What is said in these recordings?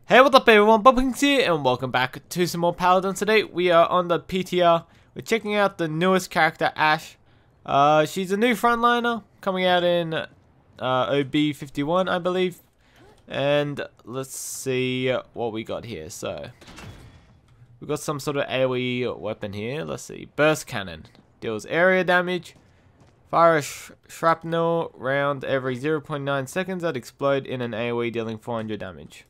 Hey, what's up everyone, Bumpkins here, and welcome back to some more Paladins. Today we are on the PTR. We're checking out the newest character, Ash. She's a new frontliner, coming out in OB51, I believe. And let's see what we got here. So, we got some sort of AoE weapon here. Let's see, burst cannon. Deals area damage. Fire a shrapnel round every 0.9 seconds that explode in an AoE, dealing 400 damage.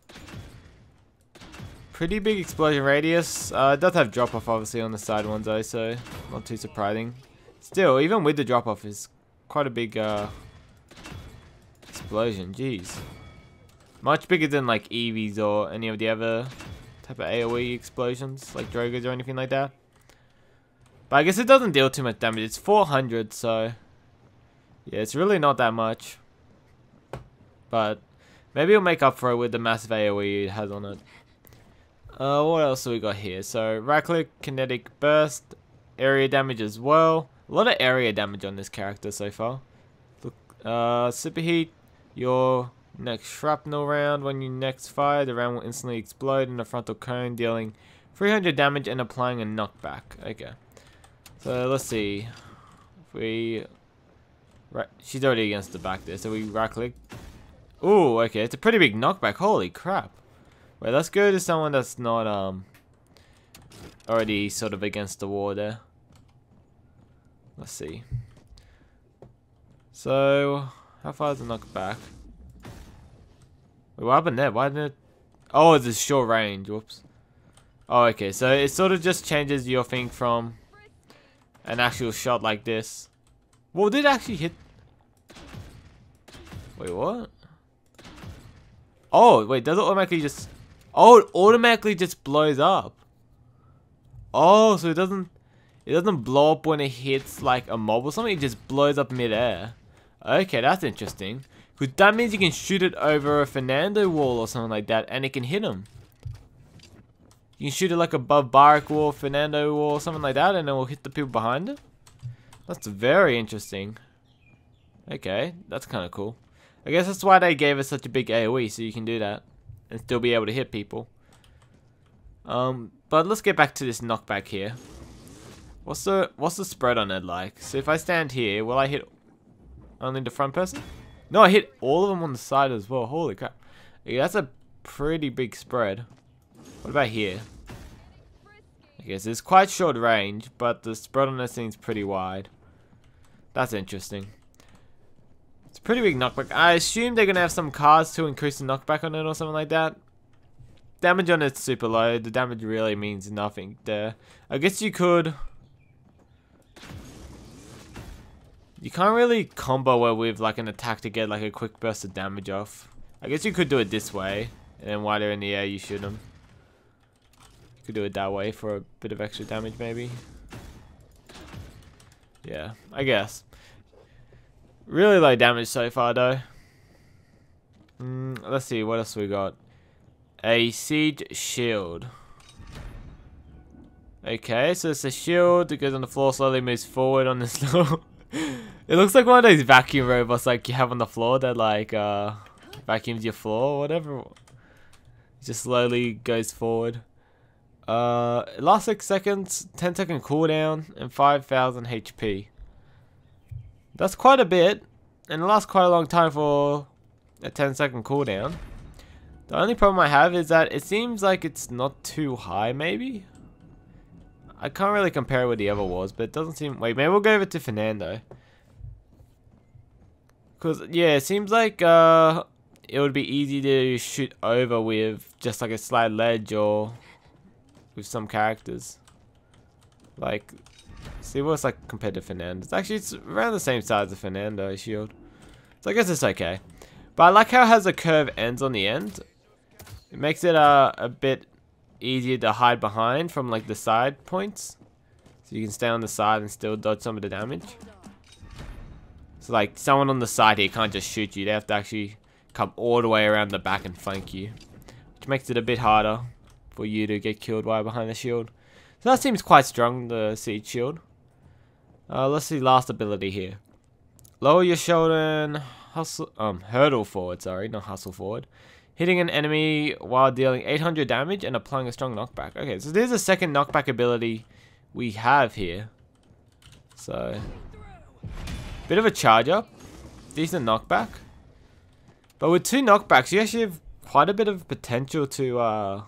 Pretty big explosion radius. It does have drop off obviously on the side ones though, so not too surprising. Still, even with the drop off, is quite a big explosion. Jeez, much bigger than like Eevees or any of the other type of AoE explosions, like Drogos or anything like that. But I guess it doesn't deal too much damage. It's 400, so yeah, it's really not that much. But maybe it'll make up for it with the massive AoE it has on it. What else do we got here? So, right click, Kinetic Burst, area damage as well. A lot of area damage on this character so far. Look, superheat, your next shrapnel round. When you next fire, the round will instantly explode in a frontal cone, dealing 300 damage and applying a knockback. Okay. So, let's see. If we... Right, she's already against the back there, so we right click. Ooh, okay, it's a pretty big knockback. Holy crap. Wait, let's go to someone that's not already sort of against the wall there. Let's see. So, how far is the knockback? Wait, what happened there? Why didn't it... Oh, it's a short range. Whoops. Oh, okay. So it sort of just changes your thing from an actual shot like this. Well, did it actually hit? Wait, what? Oh, wait, does it automatically just... Oh, it automatically just blows up. Oh, so it doesn't blow up when it hits like a mob or something. It just blows up mid-air. Okay, that's interesting. Because that means you can shoot it over a Fernando wall or something like that, and it can hit him. You can shoot it like above Barak wall, Fernando wall, or something like that, and it will hit the people behind it. That's very interesting. Okay, that's kind of cool. I guess that's why they gave us such a big AoE, so you can do that and still be able to hit people. But let's get back to this knockback here. What's the spread on it like? So if I stand here, will I hit only the front person? No, I hit all of them on the side as well. Holy crap. Yeah, that's a pretty big spread. What about here? I guess it's quite short range, but the spread on this thing's pretty wide. That's interesting. It's a pretty big knockback. I assume they're going to have some cards to increase the knockback on it or something like that. Damage on it's super low. The damage really means nothing there. I guess you could... You can't really combo it with like an attack to get like a quick burst of damage off. I guess you could do it this way. And then while they're in the air, you shoot them. You could do it that way for a bit of extra damage maybe. Yeah, I guess. Really low damage so far though. Let's see, what else we got? A siege shield. Okay, so it's a shield that goes on the floor, slowly moves forward on this little... It looks like one of those vacuum robots like you have on the floor that like vacuums your floor or whatever. It just slowly goes forward. It lasts 6 seconds, 10-second cooldown, and 5,000 HP. That's quite a bit, and it lasts quite a long time for a 10-second cooldown. The only problem I have is that it seems like it's not too high, maybe? I can't really compare it with the other wars, but it doesn't seem... Wait, maybe we'll go over to Fernando. Because, yeah, it seems like it would be easy to shoot over with just like a slight ledge or with some characters. Like... See what's like compared to Fernando's. Actually, it's around the same size as Fernando's shield. So I guess it's okay. But I like how it has a curved ends on the end. It makes it a bit easier to hide behind from like the side points. So you can stay on the side and still dodge some of the damage. So like someone on the side here can't just shoot you. They have to actually come all the way around the back and flank you. Which makes it a bit harder for you to get killed while behind the shield. So that seems quite strong, the siege shield. Let's see last ability here. Lower your shoulder and hustle, hurdle forward, sorry, not hustle forward. Hitting an enemy while dealing 800 damage and applying a strong knockback. Okay, so there's a second knockback ability we have here. So, bit of a charge up. Decent knockback. But with 2 knockbacks, you actually have quite a bit of potential to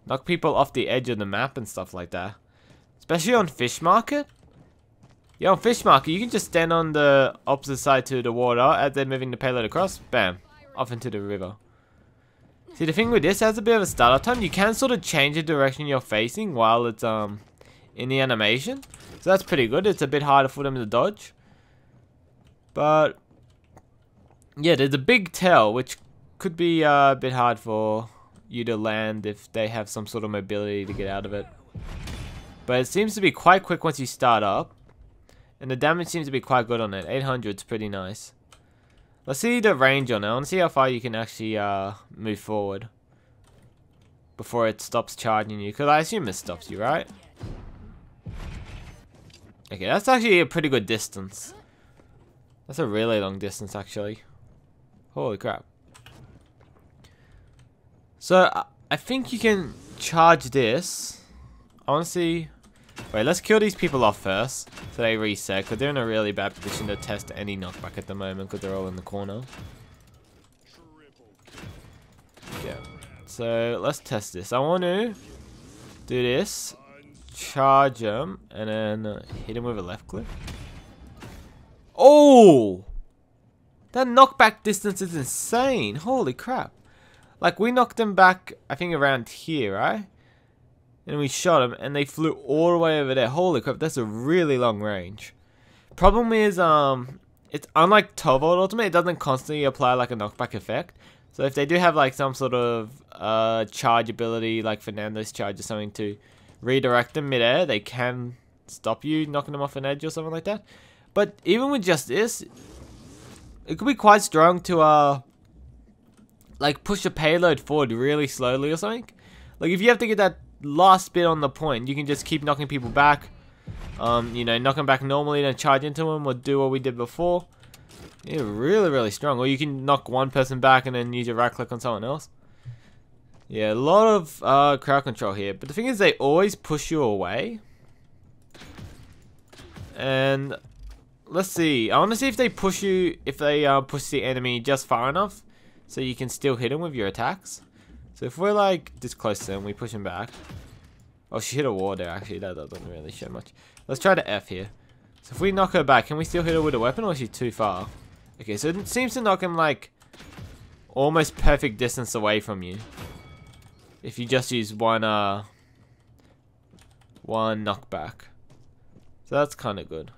knock people off the edge of the map and stuff like that. Especially on Fish Market. Yeah, on Fish Market, you can just stand on the opposite side to the water as they're moving the payload across. Bam. Off into the river. See, the thing with this, it has a bit of a startup time. You can sort of change the direction you're facing while it's in the animation. So that's pretty good. It's a bit harder for them to dodge. But yeah, there's a big tail, which could be a bit hard for you to land if they have some sort of mobility to get out of it. But it seems to be quite quick once you start up. And the damage seems to be quite good on it. 800 is pretty nice. Let's see the range on it. I want to see how far you can actually move forward before it stops charging you. Because I assume it stops you, right? Okay, that's actually a pretty good distance. That's a really long distance, actually. Holy crap. So, I think you can charge this. I want to see... Wait, let's kill these people off first, so they reset, because they're in a really bad position to test any knockback at the moment, because they're all in the corner. Yeah, so let's test this. I want to do this, charge him, and then hit him with a left click. Oh! That knockback distance is insane, holy crap. Like, we knocked them back, I think around here, right? And we shot them, and they flew all the way over there. Holy crap, that's a really long range. Problem is, it's unlike 12 volt ultimate, it doesn't constantly apply like a knockback effect. So if they do have like some sort of charge ability, like Fernando's charge or something to redirect them midair, they can stop you knocking them off an edge or something like that. But even with just this, it could be quite strong to like push a payload forward really slowly or something. Like if you have to get that last bit on the point, you can just keep knocking people back, you know, knock them back normally, then charge into them, or do what we did before. Yeah, really strong. Or you can knock one person back and then use your right click on someone else. Yeah, a lot of crowd control here, but the thing is they always push you away. And let's see, I want to see if they push you, if they push the enemy just far enough so you can still hit them with your attacks. So if we're like this close to them, we push him back. Oh, she hit a wall there actually, that doesn't really show much. Let's try the F here. So if we knock her back, can we still hit her with a weapon, or is she too far? Okay, so it seems to knock him like almost perfect distance away from you. If you just use one knockback. So that's kind of good.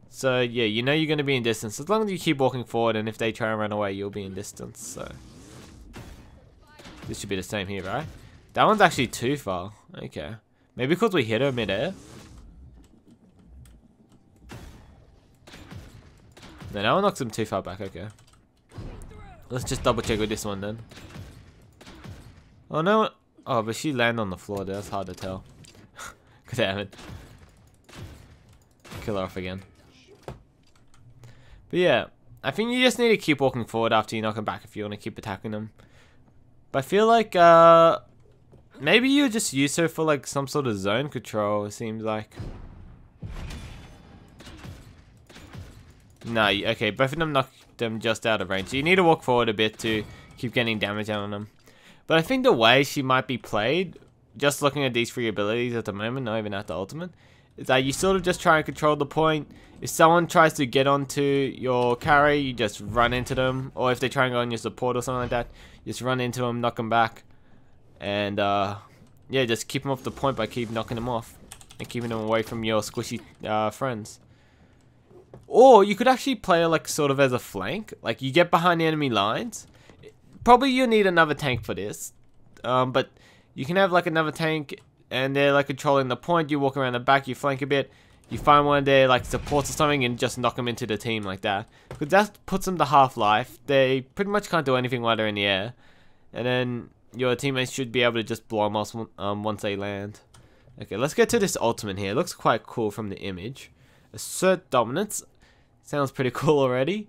So yeah, you know you're going to be in distance. As long as you keep walking forward, and if they try and run away, you'll be in distance. So this should be the same here, right? That one's actually too far. Okay. Maybe because we hit her mid-air. No, that one knocks him too far back. Okay. Let's just double check with this one then. Oh no. Oh, but she landed on the floor there. That's hard to tell. God damn it. Kill her off again. But yeah, I think you just need to keep walking forward after you knock them back if you want to keep attacking them. But I feel like maybe you just use her for like some sort of zone control, it seems like. No, okay, both of them knocked them just out of range. So you need to walk forward a bit to keep getting damage out on them. But I think the way she might be played, just looking at these 3 abilities at the moment, not even at the ultimate, is that you sort of just try and control the point. If someone tries to get onto your carry, you just run into them. Or if they try and go on your support or something like that, you just run into them, knock them back. And yeah, just keep them off the point by keep knocking them off. And keeping them away from your squishy friends. Or you could actually play her like sort of as a flank. Like you get behind the enemy lines. Probably you need another tank for this. But you can have like another tank, and they're like controlling the point. You walk around the back, you flank a bit. You find one of their like supports or something and just knock them into the team like that. Because that puts them to half life. They pretty much can't do anything while they're in the air. And then your teammates should be able to just blow them off once they land. Okay, let's get to this ultimate here. It looks quite cool from the image. Assert dominance. Sounds pretty cool already.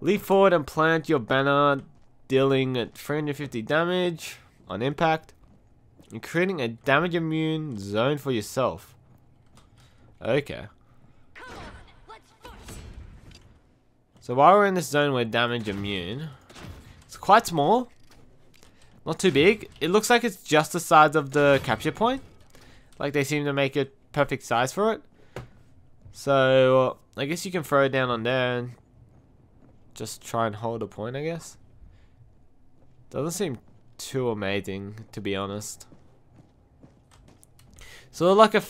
Leap forward and plant your banner dealing 350 damage on impact and creating a damage immune zone for yourself. Okay. So while we're in this zone, we're damage immune. It's quite small. Not too big. It looks like it's just the size of the capture point. Like they seem to make it perfect size for it. So I guess you can throw it down on there and just try and hold a point, I guess. Doesn't seem too amazing, to be honest. Sort of like a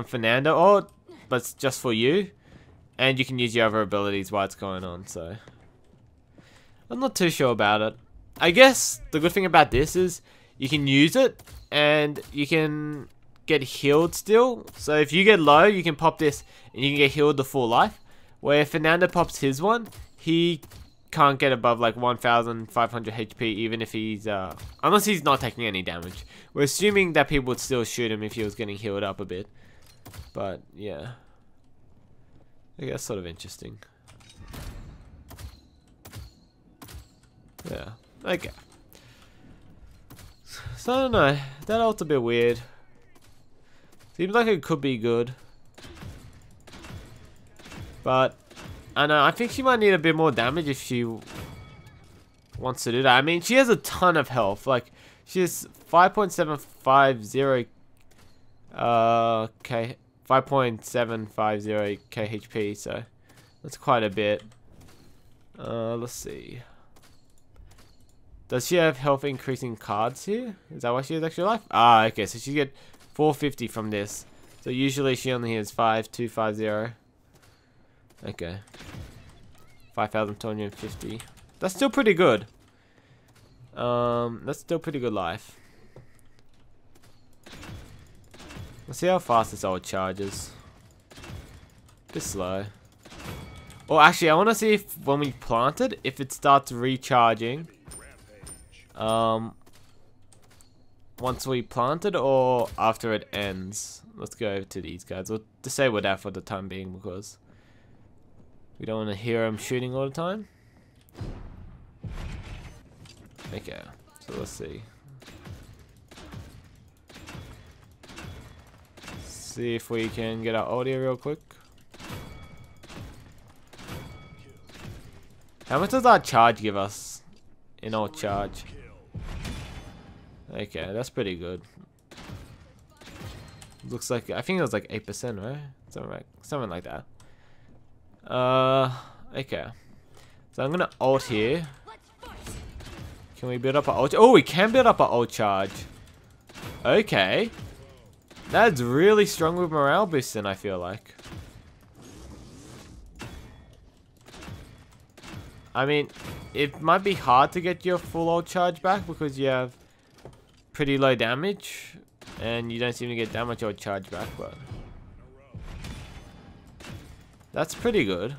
Fernando, or but it's just for you. And you can use your other abilities while it's going on, so I'm not too sure about it. I guess the good thing about this is you can use it and you can get healed still. So if you get low, you can pop this and you can get healed to full life. Where if Fernando pops his one, he can't get above like 1,500 HP even if he's unless he's not taking any damage. We're assuming that people would still shoot him if he was getting healed up a bit. But yeah, I guess sort of interesting. Yeah, okay. So I don't know, that ult's a bit weird. Seems like it could be good. But I know, I think she might need a bit more damage if she wants to do that. I mean, she has a ton of health. Like, she has 5.750 K, 5.750 KHP, so that's quite a bit. Let's see. Does she have health increasing cards here? Is that why she has extra life? Ah, okay, so she get 450 from this. So usually she only has 5,250. Okay. 5,250. That's still pretty good. That's still pretty good life. Let's see how fast this ult charges. Bit slow. Or actually, I want to see if when we plant it, if it starts recharging. Once we plant it or after it ends. Let's go over to these guys. We'll disable that for the time being because we don't want to hear them shooting all the time. Okay, so let's see. See if we can get our audio real quick. How much does our charge give us in ult charge? Okay, that's pretty good. Looks like, I think it was like 8%, right? Something like that. Okay. So I'm gonna ult here. Can we build up our ult? Oh, we can build up our ult charge. Okay. That's really strong with morale boosting, I feel like. I mean, it might be hard to get your full ult charge back because you have pretty low damage and you don't seem to get that much ult charge back, but that's pretty good.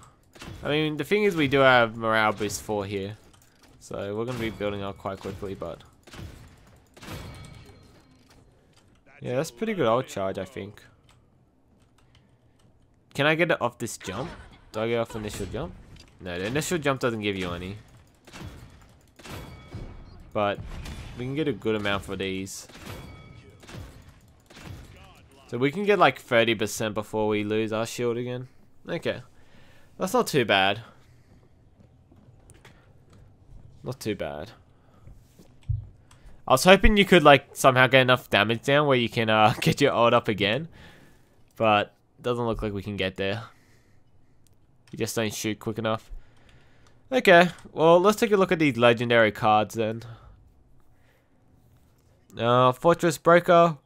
I mean, the thing is we do have morale boost 4 here, so we're going to be building up quite quickly, but yeah, that's pretty good ult charge, I think. Can I get it off this jump? Do I get off the initial jump? No, the initial jump doesn't give you any. But we can get a good amount for these. So we can get like 30% before we lose our shield again. Okay. That's not too bad. Not too bad. I was hoping you could like somehow get enough damage down where you can get your ult up again. But doesn't look like we can get there. You just don't shoot quick enough. Okay, well, let's take a look at these legendary cards then. Fortress Breaker.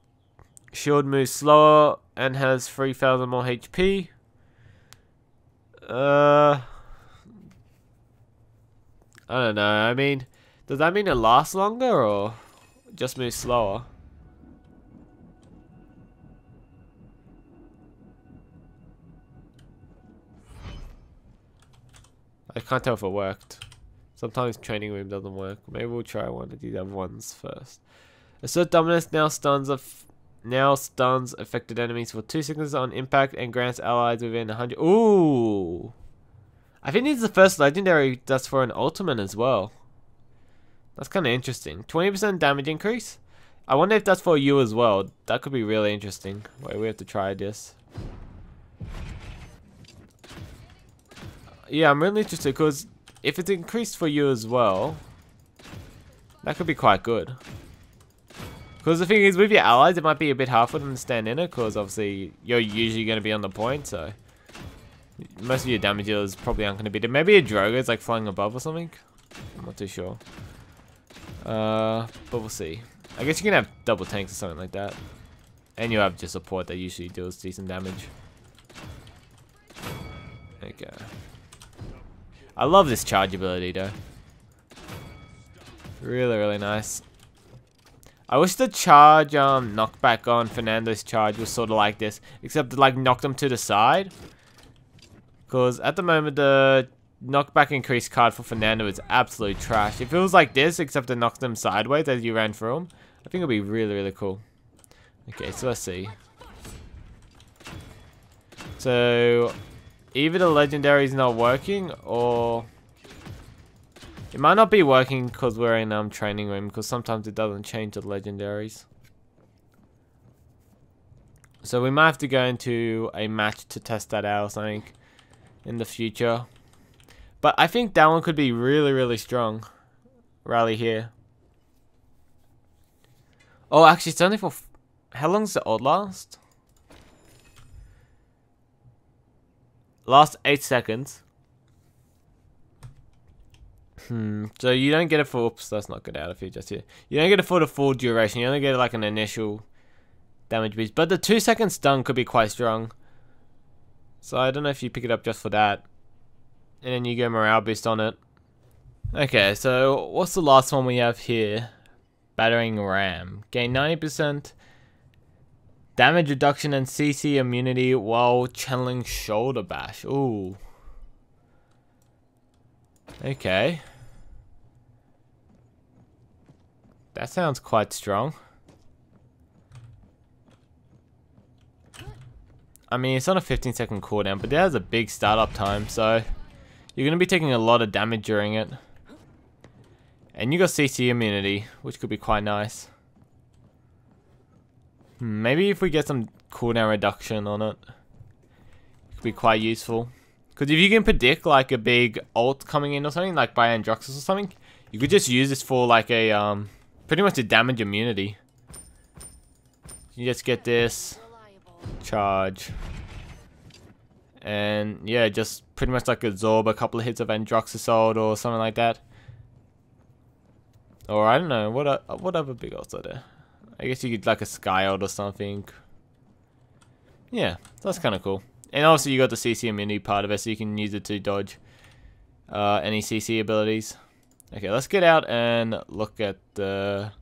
Shield moves slower and has 3,000 more HP. I don't know. I mean, does that mean it lasts longer or just moves slower? I can't tell if it worked. Sometimes training room doesn't work. Maybe we'll try one of these other ones first. Assert Dominance now stuns affected enemies for 2 seconds on impact and grants allies within 100. Ooh! I think this is the first legendary that's for an ultimate as well. That's kind of interesting. 20% damage increase? I wonder if that's for you as well. That could be really interesting. Wait, we have to try this. Yeah, I'm really interested because if it's increased for you as well, that could be quite good. Because the thing is, with your allies, it might be a bit hard for them to stand in it, because obviously you're usually going to be on the point, so most of your damage dealers probably aren't going to be there. Maybe a Drogo is like flying above or something. I'm not too sure. But we'll see. I guess you can have double tanks or something like that. And you have just support that usually deals decent damage. Okay. I love this charge ability though. Really, really nice. I wish the charge knockback on Fernando's charge was sort of like this, except it like knocked him to the side. Because at the moment the knockback increase card for Fernando is absolute trash. If it was like this, except it knocks them sideways as you ran through them, I think it'd be really, really cool. Okay, so let's see. So either the legendary is not working, or it might not be working because we're in training room, because sometimes it doesn't change the legendaries. So we might have to go into a match to test that out or something in the future. But I think that one could be really, really strong. Rally here. Oh, actually, it's only for... How long does the ult last? Last 8 seconds. So you don't get it for... Oops, that's not good out of here just here. You don't get it for the full duration. You only get like an initial damage boost. But the 2-second stun could be quite strong. So I don't know if you pick it up just for that. And then you go morale boost on it. Okay, so what's the last one we have here? Battering Ram. Gain 90% damage reduction and CC immunity while channeling shoulder bash. Ooh. Okay. That sounds quite strong. I mean, it's on a 15-second cooldown, but there's a big startup time, so you're going to be taking a lot of damage during it. And you got CC immunity, which could be quite nice. Maybe if we get some cooldown reduction on it, it could be quite useful. Because if you can predict like a big ult coming in or something, like by Androxus or something, you could just use this for like a, pretty much a damage immunity. You just get this, charge, and yeah, just pretty much like absorb a couple of hits of Androxus ult or something like that. Or I don't know, what other big ults are there? I guess you could like a Sky ult or something. Yeah, that's kind of cool. And also you got the CC immunity part of it, so you can use it to dodge any CC abilities. Okay, let's get out and look at the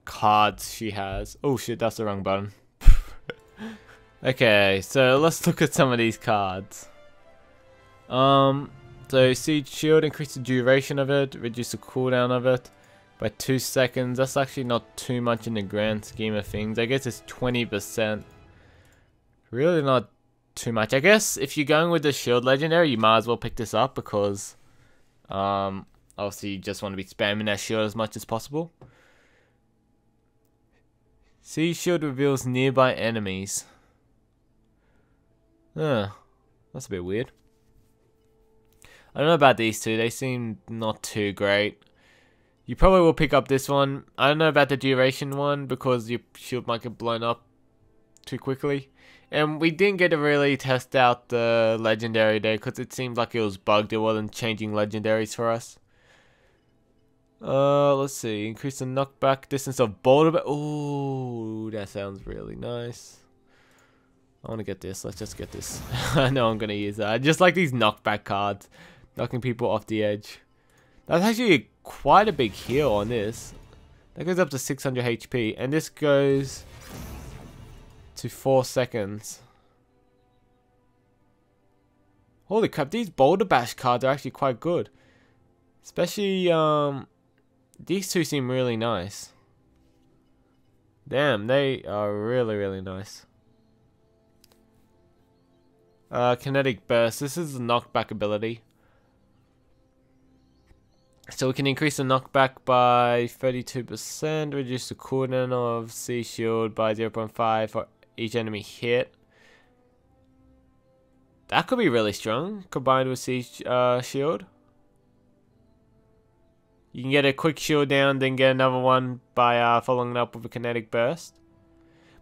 cards she has. Oh shit, that's the wrong button. Okay, so let's look at some of these cards. So Siege Shield, increase the duration of it, reduce the cooldown of it by 2 seconds. That's actually not too much in the grand scheme of things. I guess it's 20%. Really not too much. I guess if you're going with the shield legendary, you might as well pick this up, because obviously you just want to be spamming that shield as much as possible. Siege Shield reveals nearby enemies. That's a bit weird. I don't know about these two. They seem not too great. You probably will pick up this one. I don't know about the duration one, because your shield might get blown up too quickly. And we didn't get to really test out the legendary there, because it seemed like it was bugged. It wasn't changing legendaries for us. Let's see. Increase the knockback distance of boulder. Ooh, that sounds really nice. I want to get this. Let's just get this. I know I'm going to use that. I just like these knockback cards. Knocking people off the edge. That's actually quite a big heal on this. That goes up to 600 HP. And this goes to 4 seconds. Holy crap, these Boulder Bash cards are actually quite good. Especially, these two seem really nice. Damn, they are really, really nice. Kinetic Burst. This is the knockback ability. So we can increase the knockback by 32%, reduce the cooldown of C shield by 0.5 for each enemy hit. That could be really strong, combined with C shield. You can get a quick shield down, then get another one by following it up with a Kinetic Burst.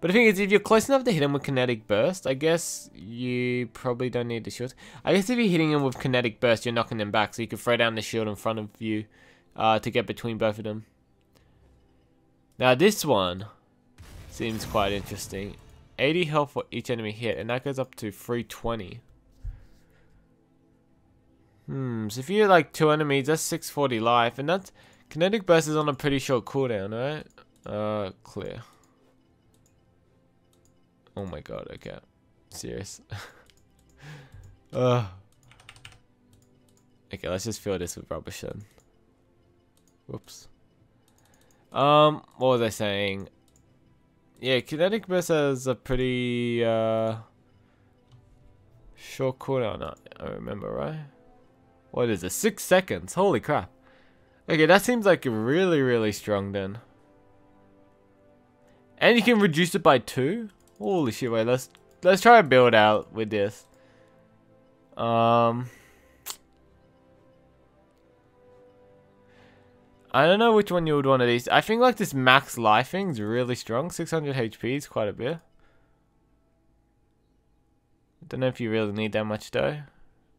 But the thing is, if you're close enough to hit him with Kinetic Burst, I guess you probably don't need the shield. I guess if you're hitting him with Kinetic Burst, you're knocking him back, so you can throw down the shield in front of you to get between both of them. Now this one seems quite interesting. 80 health for each enemy hit, and that goes up to 320. So if you hit like 2 enemies, that's 640 life, and that's Kinetic Burst is on a pretty short cooldown, right? Clear. Oh my god, okay. Serious. Okay, let's just fill this with rubbish then. Whoops. What was I saying? Yeah, Kinetic Burst has a pretty short cooldown, I remember, right? What is it? 6 seconds. Holy crap. Okay, that seems like really, really strong then. And you can reduce it by 2? Holy shit, wait, let's try a build out with this. I don't know which one you would want of these. I think like this max life thing's really strong. 600 HP is quite a bit. I don't know if you really need that much though,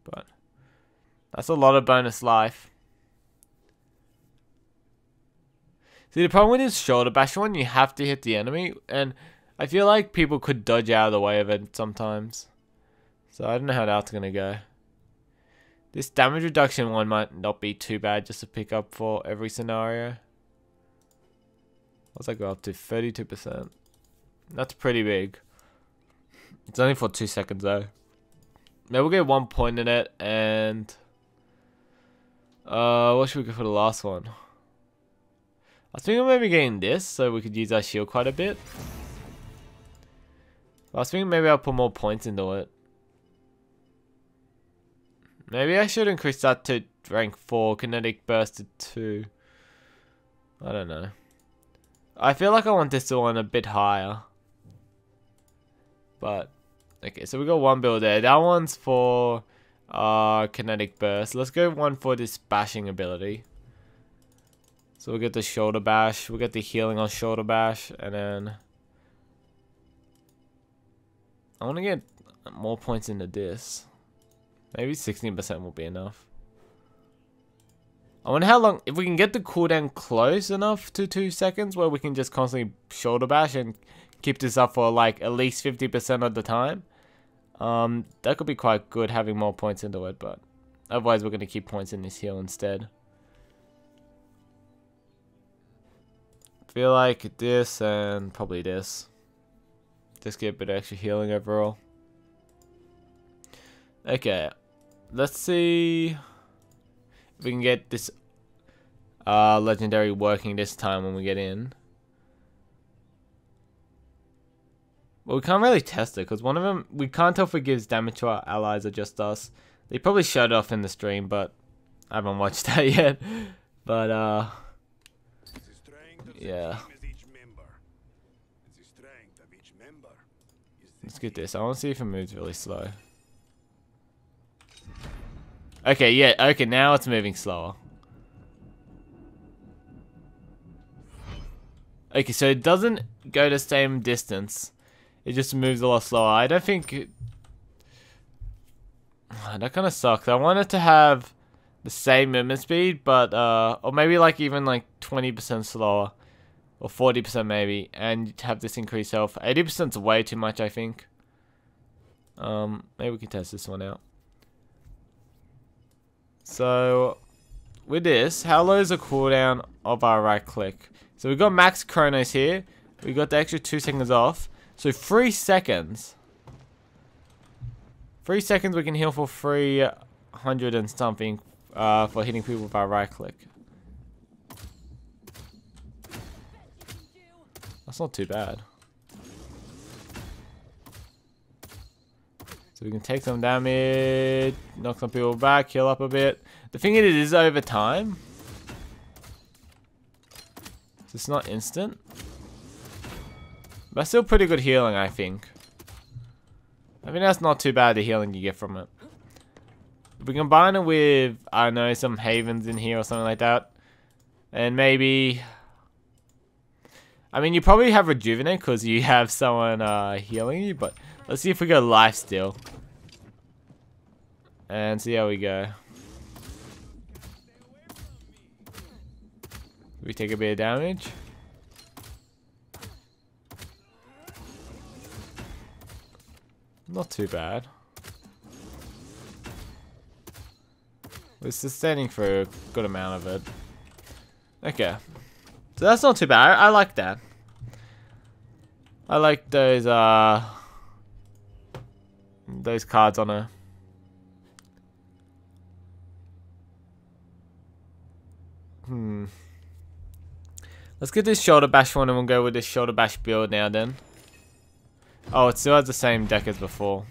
but that's a lot of bonus life. See, the problem with this shoulder bash one, you have to hit the enemy, and I feel like people could dodge out of the way of it sometimes. So I don't know how that's going to go. This damage reduction one might not be too bad just to pick up for every scenario. What's that go up to? 32%. That's pretty big. It's only for 2 seconds though. Maybe we'll get 1 point in it, and what should we go for the last one? I was thinking maybe getting this so we could use our shield quite a bit. I was thinking maybe I'll put more points into it. Maybe I should increase that to rank 4, Kinetic Burst to 2. I don't know. I feel like I want this one a bit higher. But, okay, so we got one build there. That one's for Kinetic Burst. Let's go one for this bashing ability. So we'll get the shoulder bash, we'll get the healing on shoulder bash, and then I want to get more points into this. Maybe 16% will be enough. I wonder how long, if we can get the cooldown close enough to 2 seconds where we can just constantly shoulder bash and keep this up for like at least 50% of the time. That could be quite good having more points into it, but otherwise we're going to keep points in this heal instead. Feel like this and probably this. Just get a bit of extra healing overall. Okay, let's see if we can get this legendary working this time when we get in. Well, we can't really test it because one of them, we can't tell if it gives damage to our allies or just us. They probably showed it off in the stream, but I haven't watched that yet. But yeah. Let's get this. I want to see if it moves really slow. Okay, yeah, okay, now it's moving slower. Okay, so it doesn't go the same distance. It just moves a lot slower. I don't think... that kind of sucks. I want it to have the same movement speed, but, or maybe like even like 20% slower. Or 40% maybe, and have this increased health. 80% is way too much, I think. Maybe we can test this one out. So, with this, how low is the cooldown of our right click? So we've got max chronos here. We got the extra 2 seconds off. So 3 seconds. 3 seconds we can heal for 300 and something for hitting people with our right click. That's not too bad. So we can take some damage, knock some people back, heal up a bit. The thing is, it is over time. It's not instant. But still pretty good healing, I think. I think that's not too bad, the healing you get from it. If we combine it with, I don't know, some havens in here or something like that. And maybe... I mean, you probably have rejuvenate because you have someone healing you. But let's see if we go lifesteal. And see how we go. We take a bit of damage. Not too bad. We're sustaining for a good amount of it. Okay. So that's not too bad. I like that. I like those cards on her. Let's get this shoulder bash one and we'll go with this shoulder bash build now then. Oh, it still has the same deck as before.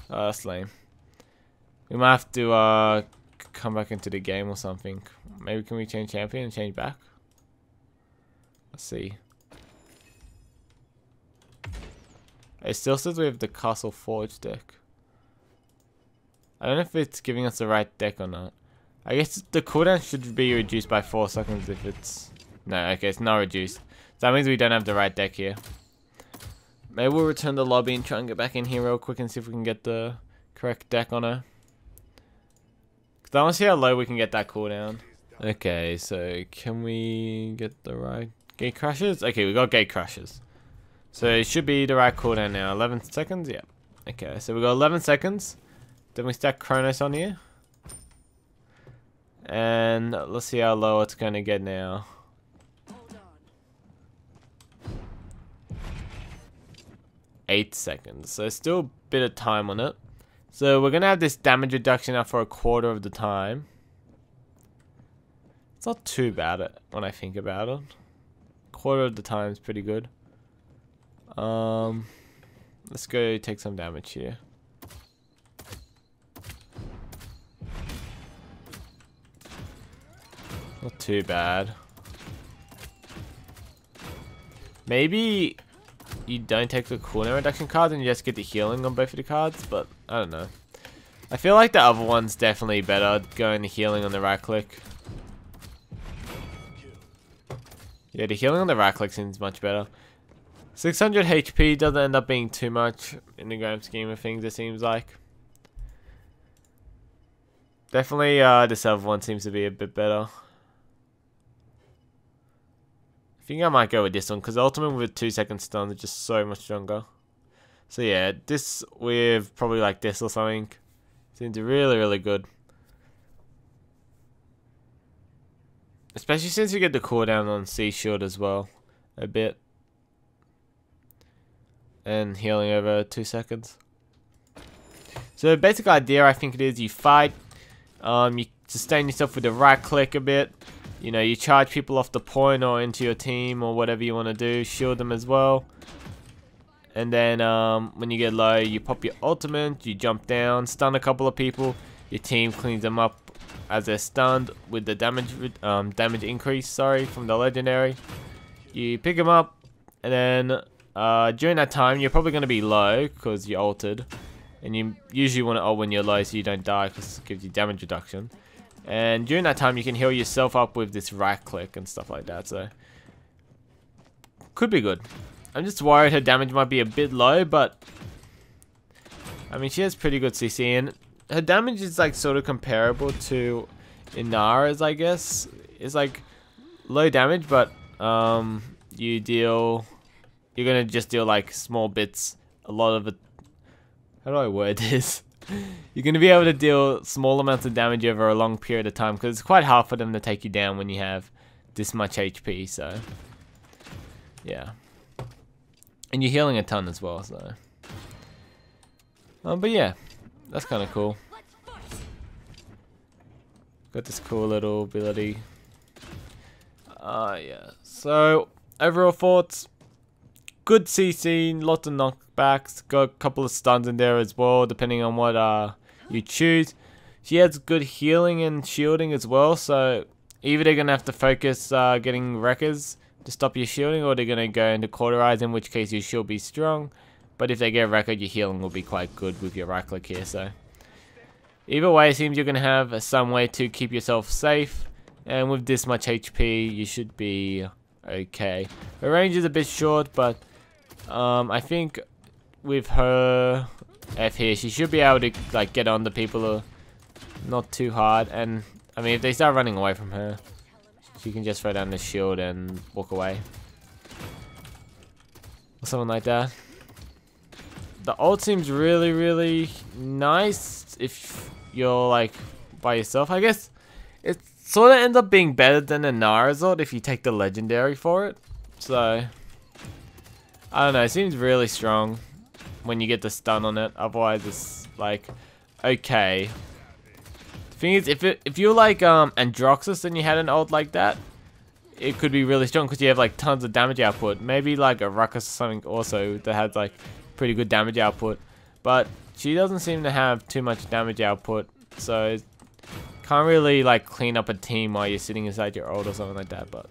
Oh, that's lame. We might have to come back into the game or something. Maybe can we change champion and change back? Let's see. It still says we have the Castle Forge deck. I don't know if it's giving us the right deck or not. I guess the cooldown should be reduced by 4 seconds if it's... No, okay, it's not reduced. So that means we don't have the right deck here. Maybe we'll return the lobby and try and get back in here real quick and see if we can get the correct deck on her. Because I want to see how low we can get that cooldown. Okay, so can we get the right gate crashes? Okay, we got gate crashes. So it should be the right cooldown now. 11 seconds? Yeah. Okay, so we got 11 seconds. Then we stack Chronos on here. And let's see how low it's going to get now. 8 seconds. So still a bit of time on it. So we're going to have this damage reduction up for a quarter of the time. It's not too bad when I think about it. Quarter of the time is pretty good. Let's go take some damage here. Not too bad. Maybe you don't take the cooldown reduction cards and you just get the healing on both of the cards, but I don't know. I feel like the other one's definitely better, going the healing on the right click. Yeah, the healing on the right click seems much better. 600 HP doesn't end up being too much in the grand scheme of things, it seems like. Definitely this other one seems to be a bit better. I think I might go with this one because ultimate with 2 second stun is just so much stronger. So yeah, this with probably like this or something seems really, really good. Especially since you get the cooldown on Sea Shield as well, a bit. And healing over 2 seconds. So the basic idea I think it is you fight, you sustain yourself with the right click a bit. You know, you charge people off the point or into your team or whatever you want to do. Shield them as well. And then when you get low, you pop your ultimate, you jump down, stun a couple of people. Your team cleans them up as they're stunned with the damage increase, from the legendary. You pick them up, and then during that time, you're probably going to be low because you ulted. And you usually want to ult when you're low so you don't die because it gives you damage reduction. And during that time, you can heal yourself up with this right click and stuff like that. So, could be good. I'm just worried her damage might be a bit low, but I mean, she has pretty good CC, and her damage is like sort of comparable to Inara's, I guess. It's like low damage, but you're gonna just deal like small bits. A lot of it. How do I word this? You're going to be able to deal small amounts of damage over a long period of time because it's quite hard for them to take you down when you have this much HP, so yeah. And you're healing a ton as well, so. But yeah, that's kind of cool. Got this cool little ability. Yeah. So, overall thoughts. Good CC, lots of knockbacks, got a couple of stuns in there as well, depending on what you choose. She has good healing and shielding as well, so either they're going to have to focus getting wreckers to stop your shielding, or they're going to go into cauterize, in which case you should be strong. But if they get a record, your healing will be quite good with your right click here. So either way, it seems you're going to have some way to keep yourself safe. And with this much HP, you should be okay. Her range is a bit short, but I think with her F here, she should be able to like get on the people not too hard. And I mean, if they start running away from her, she can just throw down the shield and walk away. Or something like that. The ult seems really, really nice if you're like by yourself. I guess it sort of ends up being better than the Nara's ult if you take the legendary for it. So I don't know, it seems really strong when you get the stun on it. Otherwise it's like okay. The thing is, if you're like Androxus and you had an ult like that, it could be really strong because you have like tons of damage output. Maybe like a Ruckus or something also that has like pretty good damage output, but she doesn't seem to have too much damage output, so can't really like clean up a team while you're sitting inside your ult or something like that. But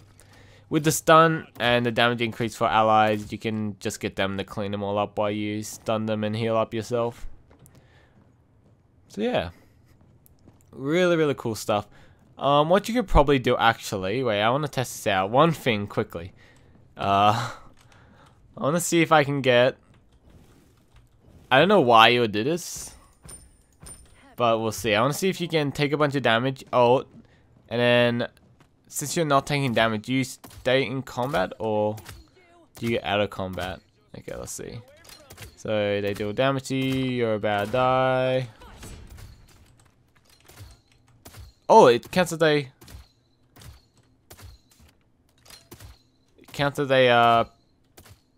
with the stun and the damage increase for allies, you can just get them to clean them all up while you stun them and heal up yourself. So yeah, really, really cool stuff. What you could probably do actually, wait, I want to test this out. One thing quickly. I want to see if I can get, I don't know why you would do this, but we'll see. I want to see if you can take a bunch of damage, ult, and then since you're not taking damage, do you stay in combat or do you get out of combat? Okay, let's see. So they deal damage to you, you're about to die. Oh, it cancels a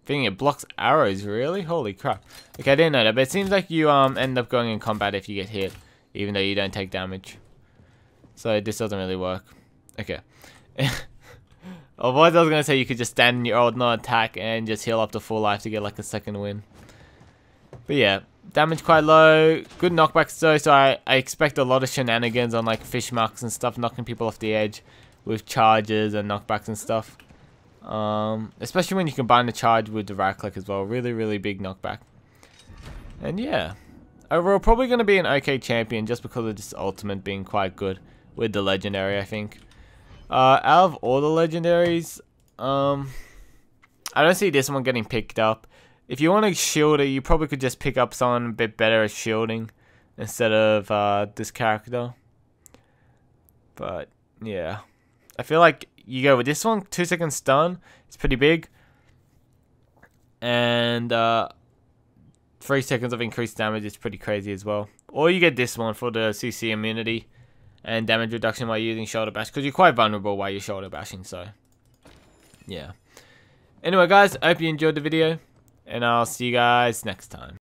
thing. It blocks arrows, really? Holy crap. Okay, I didn't know that, but it seems like you end up going in combat if you get hit, even though you don't take damage. So this doesn't really work. Okay. Otherwise I was gonna say you could just stand in your ult, not attack, and just heal up to full life to get like a second win. But yeah, damage quite low, good knockbacks though, so I expect a lot of shenanigans on like fish marks and stuff, knocking people off the edge with charges and knockbacks and stuff. Especially when you combine the charge with the right click as well. Really, really big knockback. And yeah, overall probably going to be an okay champion just because of this ultimate being quite good with the legendary, I think. Out of all the legendaries, I don't see this one getting picked up. If you want to shield it, you probably could just pick up someone a bit better at shielding instead of this character. But yeah, I feel like you go with this one, 2-second stun, it's pretty big. And 3 seconds of increased damage is pretty crazy as well. Or you get this one for the CC immunity and damage reduction while using shoulder bash, because you're quite vulnerable while you're shoulder bashing, so yeah. Anyway guys, I hope you enjoyed the video, and I'll see you guys next time.